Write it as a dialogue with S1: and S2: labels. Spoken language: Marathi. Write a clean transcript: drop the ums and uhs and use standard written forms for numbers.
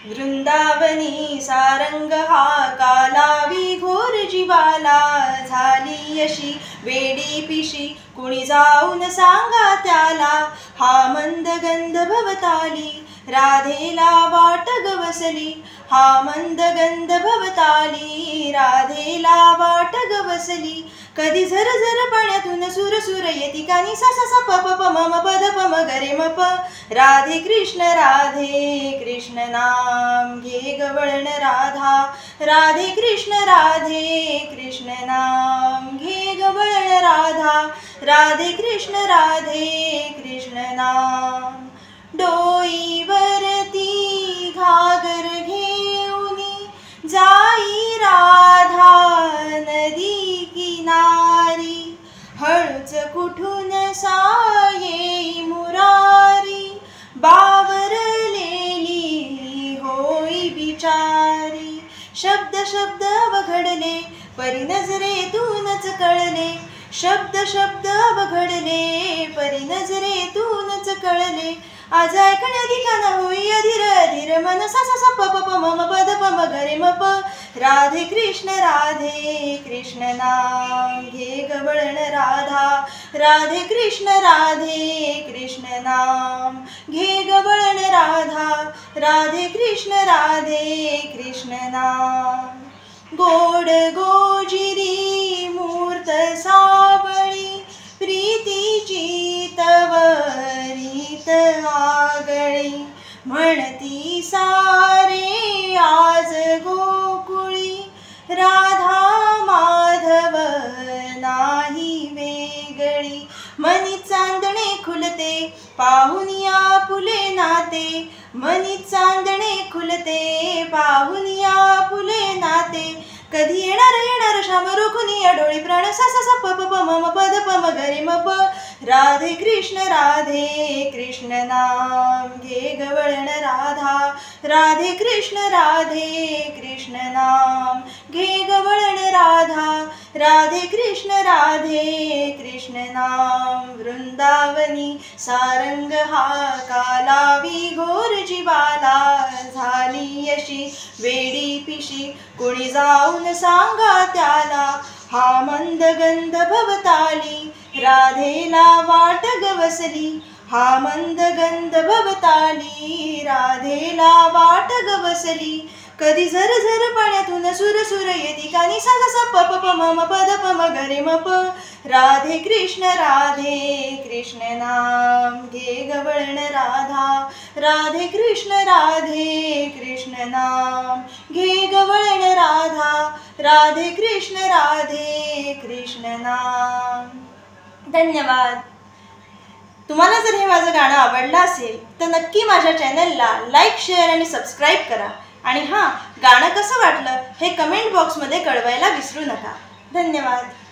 S1: वृंदावनी सारंग हा कालावी घोर जीवाला, झाली अशी वेडी पिशी कुणी जाऊन सांगा त्याला. हा मंद गंध भवताली राधेला वाट गवसली, हा मंद गंध भवताली राधेला वाट गवसली. कधी झर झर पाण्यातून सुर सुर येती कानी, सा सा सा प प प म म प ध प म ग रे म प. राधे कृष्ण नाम घे गवळण राधा, राधे कृष्ण नाम घे गवळण राधा, राधे कृष्ण नाम. डोईवरती घागर घेऊनी जाई राधा नदी किनारी, हळूच कुठून साये मुरारी, बावरलेली होई बिचारी. शब्द शब्द वघडले परी नजरेतूनच कळले, शब्द शब्द वघडले परी नजरेतूनच कळले. आज ऐकण्याधी काना होई अधीर अधीर मन, सा सा सा प प प म म प ध प म ग रे म प. राधे कृष्ण नाम घे गवळण राधा, राधे कृष्ण नाम घे गवळण राधा, राधे कृष्ण नाम. गोड गोजिरी मूर्त सावळी, प्रीतीची तवरीत आगळी, म्हणती सारे आज गोकुळी, राधा माधव नाही वेगळी. मनी चांदणे खुलते पाहुनिया फुले नाते, मनी चांदणे खुलते पाहुनिया फुले नाते. कधी येणार श्याम रोखुनिया डोळी प्राण, सा सा सा प प प म म प ध प म ग रे म प. राधे कृष्ण नाम घे गवळण राधा, राधे कृष्ण नाम घे गवळण राधा, राधे कृष्ण नाम. वृंदावनी सारंग हा कालावी घोर जीवाला, झाली अशी वेडी पिशी कुणी जाऊन सांगा त्याला. हा मंद गंध भवताली राधेला वाट गवसली, हा मंद गंध भवताली राधेला वाट गवसली. कधी झर झर पाण्यातून सुर सुर येती कानी, सा सा सा प प प म म प ध प म ग रे म प. राधे कृष्ण नाम घे गवळण राधा, राधे कृष्ण नाम घे गवळण राधा, राधे कृष्ण नाम. धन्यवाद. तुम्हाला जर हे माझं गाणं आवडलं असेल तर नक्की माझ्या चॅनलला लाईक, शेअर आणि सबस्क्राईब करा. आणि हां, गाणं कसं वाटलं हे कमेंट बॉक्समध्ये कळवायला विसरू नका. धन्यवाद.